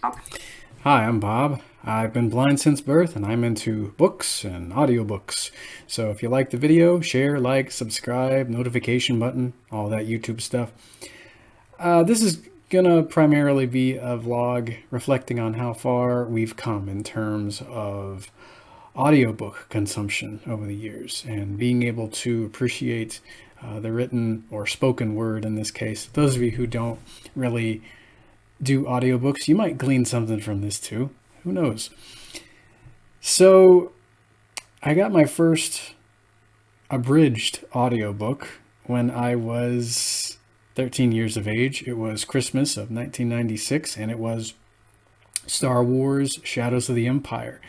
Hi, I'm Bob. I've been blind since birth and I'm into books and audiobooks. So if you like the video, share, like, subscribe, notification button, all that YouTube stuff. This is gonna primarily be a vlog reflecting on how far we've come in terms of audiobook consumption over the years and being able to appreciate the written or spoken word in this case. Those of you who don't really do audiobooks, you might glean something from this too. Who knows? So I got my first abridged audiobook when I was 13 years of age. It was Christmas of 1996, and it was Star Wars Shadows of the Empire.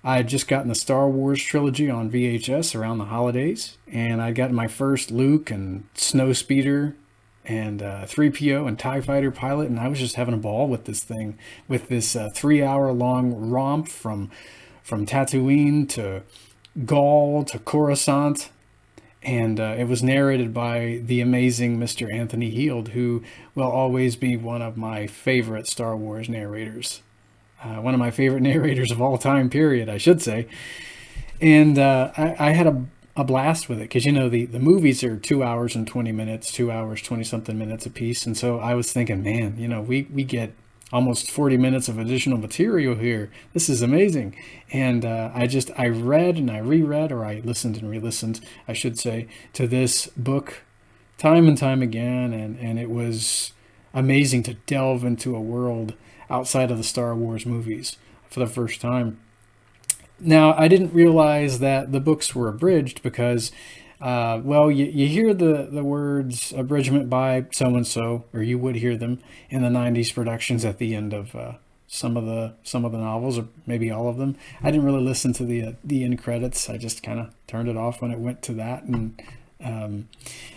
I had just gotten the Star Wars trilogy on VHS around the holidays, and I'd gotten my first Luke and Snowspeeder and 3PO and TIE Fighter pilot, and I was just having a ball with this thing, with this 3-hour long romp from Tatooine to Gaul to Coruscant. And it was narrated by the amazing Mr. Anthony Heald, who will always be one of my favorite Star Wars narrators. One of my favorite narrators of all time, period, I should say. And I had a blast with it because, you know, the movies are 2 hours and 20 minutes, 2 hours, 20 something minutes a piece. And so I was thinking, man, you know, we get almost 40 minutes of additional material here. This is amazing. And I read and I reread, or I listened and re-listened, I should say, to this book time and time again. And it was amazing to delve into a world outside of the Star Wars movies for the first time. Now, I didn't realize that the books were abridged because, you hear the words abridgment by so-and-so, or you would hear them in the 90s productions at the end of some of the novels, or maybe all of them. I didn't really listen to the end credits. I just kind of turned it off when it went to that. And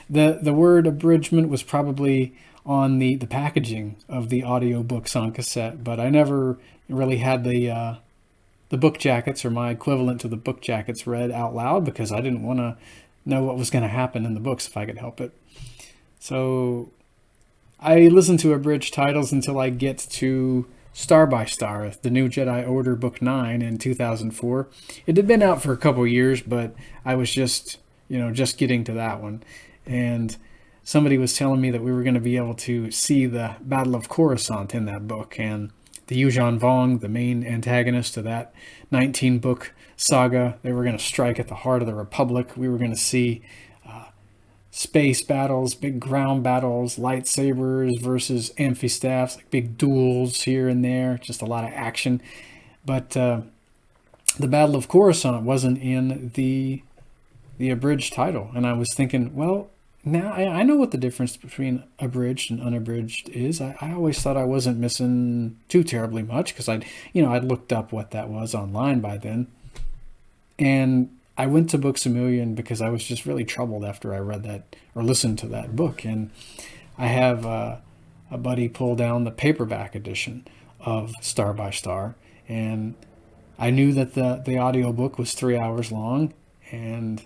the word abridgment was probably on the packaging of the audiobooks on cassette, but I never really had the book jackets, or my equivalent to the book jackets, read out loud because I didn't want to know what was going to happen in the books if I could help it. So I listened to abridged titles until I get to Star by Star, the New Jedi Order Book 9 in 2004. It had been out for a couple years, but I was just getting to that one. And somebody was telling me that we were going to be able to see the Battle of Coruscant in that book, and the Yuuzhan Vong, the main antagonist of that 19-book saga, they were going to strike at the heart of the Republic. We were going to see space battles, big ground battles, lightsabers versus amphistaffs, like big duels here and there, just a lot of action. But the Battle of Coruscant wasn't in the abridged title, and I was thinking, well, now I know what the difference between abridged and unabridged is. I always thought I wasn't missing too terribly much because I'd looked up what that was online by then. And I went to Books A Million because I was just really troubled after I read that or listened to that book. And I have a buddy pull down the paperback edition of Star by Star, and I knew that the audiobook was 3 hours long, and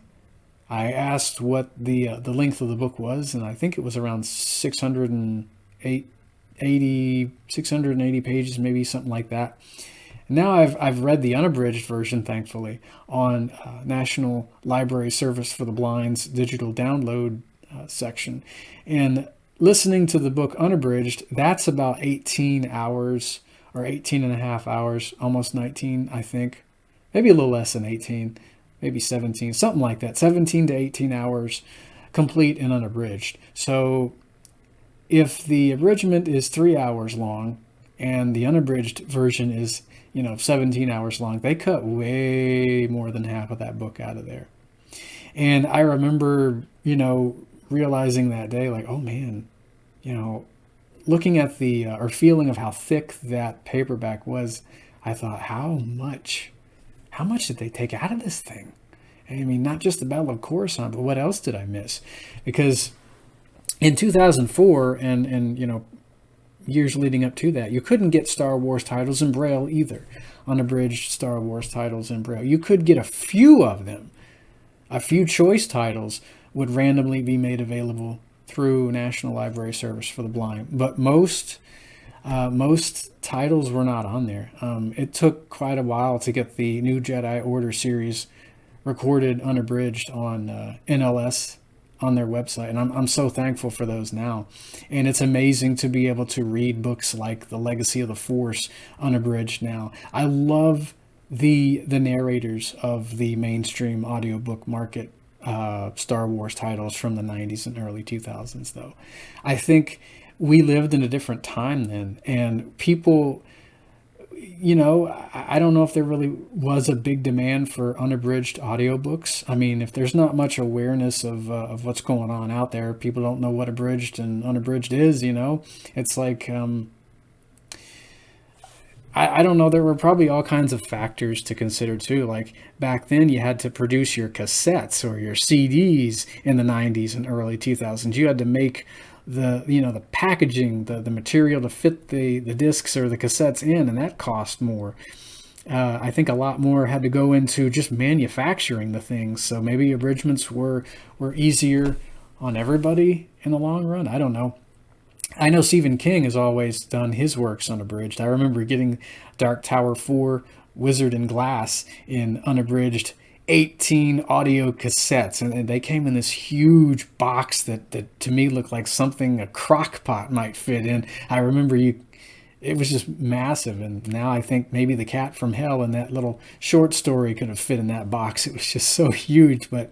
I asked what the length of the book was, and I think it was around 680 pages, maybe something like that. And now I've read the unabridged version, thankfully, on National Library Service for the Blind's digital download section. And listening to the book unabridged, that's about 18 hours or 18 and a half hours, almost 19, I think. Maybe a little less than 18. Maybe 17, something like that, 17 to 18 hours complete and unabridged. So if the abridgment is 3 hours long and the unabridged version is, 17 hours long, they cut way more than half of that book out of there. And I remember, realizing that day, like, oh man, looking at or feeling of how thick that paperback was, I thought, how much did they take out of this thing? I mean, not just the Battle of Coruscant, but what else did I miss? Because in 2004 and years leading up to that, you couldn't get Star Wars titles in Braille either, unabridged Star Wars titles in Braille. You could get a few of them. A few choice titles would randomly be made available through National Library Service for the Blind. But most Most titles were not on there. It took quite a while to get the New Jedi Order series recorded unabridged on NLS on their website, and I'm so thankful for those now. And it's amazing to be able to read books like The Legacy of the Force unabridged now. I love the narrators of the mainstream audiobook market, Star Wars titles from the 90s and early 2000s, though. I think we lived in a different time then, and people, I don't know if there really was a big demand for unabridged audiobooks. I mean, if there's not much awareness of what's going on out there, people don't know what abridged and unabridged is, It's like, I don't know. There were probably all kinds of factors to consider too. Like back then, you had to produce your cassettes or your CDs in the 90s and early 2000s. You had to make the packaging, the material to fit the discs or the cassettes in, and that cost more. I think a lot more had to go into just manufacturing the things. So maybe abridgments were easier on everybody in the long run. I don't know. I know Stephen King has always done his works unabridged. I remember getting Dark Tower 4, Wizard and Glass in unabridged 18 audio cassettes, and they came in this huge box that to me looked like something a crock pot might fit in. I remember it was just massive, and now I think maybe The Cat from Hell and that little short story could have fit in that box. It was just so huge, but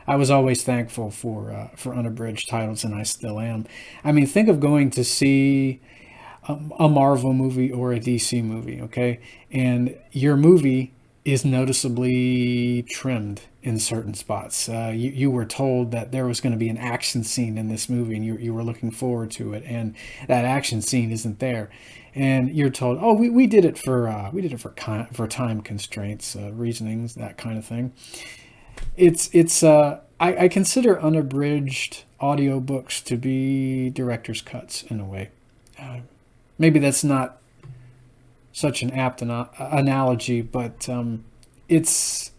I was always thankful for unabridged titles, and I still am. I mean, think of going to see a Marvel movie or a DC movie, okay? And your movie is noticeably trimmed in certain spots. You were told that there was going to be an action scene in this movie, and you were looking forward to it, and that action scene isn't there. And you're told, oh, we did it for time constraints, reasonings, that kind of thing. I consider unabridged audiobooks to be director's cuts in a way. Maybe that's not such an apt analogy, but it's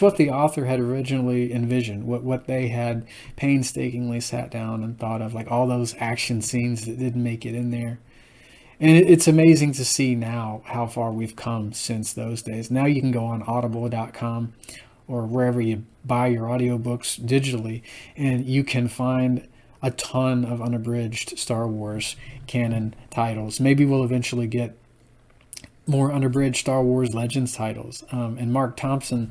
what the author had originally envisioned, what they had painstakingly sat down and thought of, like all those action scenes that didn't make it in there. And it's amazing to see now how far we've come since those days. Now you can go on audible.com or wherever you buy your audiobooks digitally, and you can find a ton of unabridged Star Wars canon titles. Maybe we'll eventually get more unabridged Star Wars Legends titles. And Mark Thompson,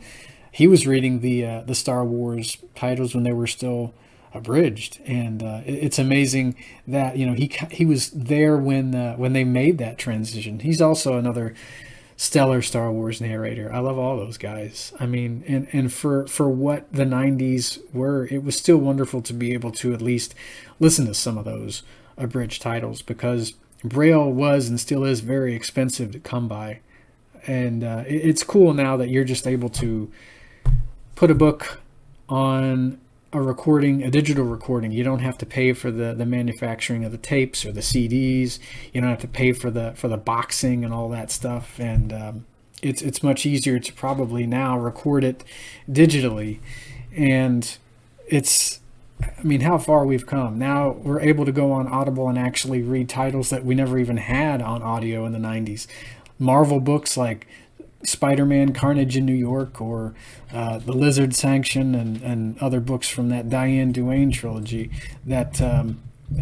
he was reading the Star Wars titles when they were still abridged, and it's amazing that he was there when they made that transition. He's also another stellar Star Wars narrator. I love all those guys. I mean, and for what the 90s were, it was still wonderful to be able to at least listen to some of those abridged titles, because Braille was and still is very expensive to come by. And it's cool now that you're just able to put a book on a digital recording. You don't have to pay for the manufacturing of the tapes or the CDs. You don't have to pay for the boxing and all that stuff. And it's much easier to probably now record it digitally. And I mean, how far we've come. Now we're able to go on Audible and actually read titles that we never even had on audio in the 90s. Marvel books like Spider-Man Carnage in New York, or The Lizard Sanction, and other books from that Diane Duane trilogy. That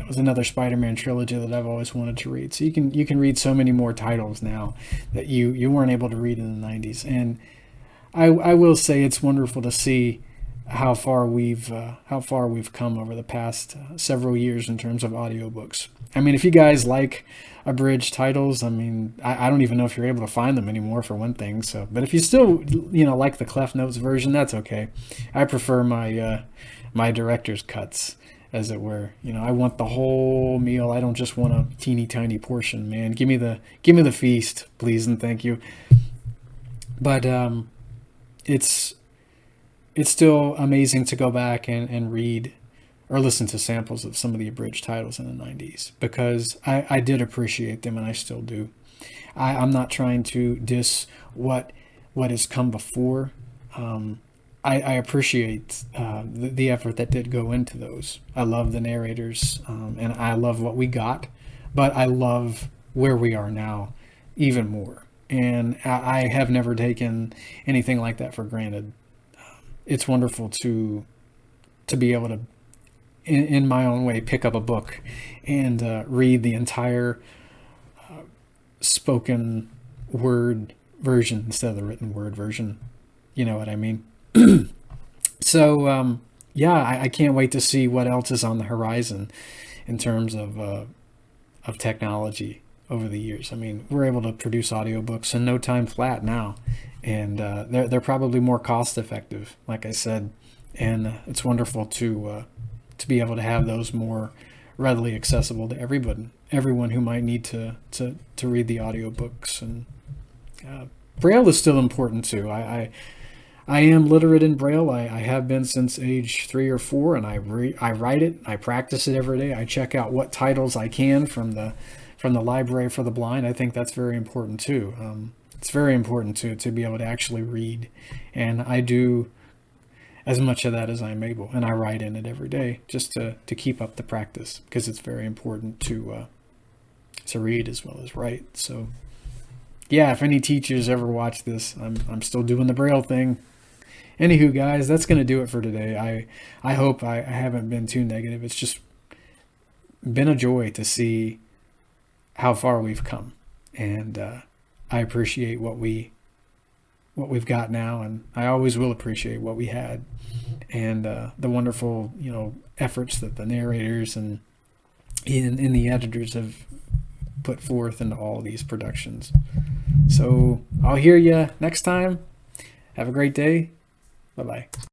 was another Spider-Man trilogy that I've always wanted to read. So you can read so many more titles now that you weren't able to read in the 90s. And I will say it's wonderful to see how far we've come over the past several years in terms of audiobooks. I mean, if you guys like abridged titles, I mean, I don't even know if you're able to find them anymore, for one thing. So, but if you still like the Clef Notes version, that's okay. I prefer my director's cuts, as it were. I want the whole meal. I don't just want a teeny tiny portion, man. Give me the feast, please and thank you. But it's still amazing to go back and read or listen to samples of some of the abridged titles in the 90s, because I did appreciate them, and I still do. I'm not trying to diss what has come before. I appreciate the effort that did go into those. I love the narrators, and I love what we got, but I love where we are now even more. And I have never taken anything like that for granted. It's wonderful to be able to, in my own way, pick up a book and read the entire spoken word version instead of the written word version. You know what I mean? So yeah, I can't wait to see what else is on the horizon in terms of technology over the years. I mean, we're able to produce audiobooks in no time flat now, and they're probably more cost effective, like I said, and it's wonderful to be able to have those more readily accessible to everyone who might need to read the audiobooks. And Braille is still important too. I am literate in Braille. I have been since age 3 or 4, and I write it. I practice it every day. I check out what titles I can from the library for the blind. I think that's very important too. It's very important to be able to actually read, and I do as much of that as I'm able, and I write in it every day just to keep up the practice, because it's very important to read as well as write. So yeah, if any teachers ever watch this, I'm still doing the Braille thing. Anywho, guys, that's going to do it for today. I hope I haven't been too negative. It's just been a joy to see how far we've come, and I appreciate what we've got now, and I always will appreciate what we had, and the wonderful efforts that the narrators and the editors have put forth into all these productions. So I'll hear you next time. Have a great day. Bye-bye.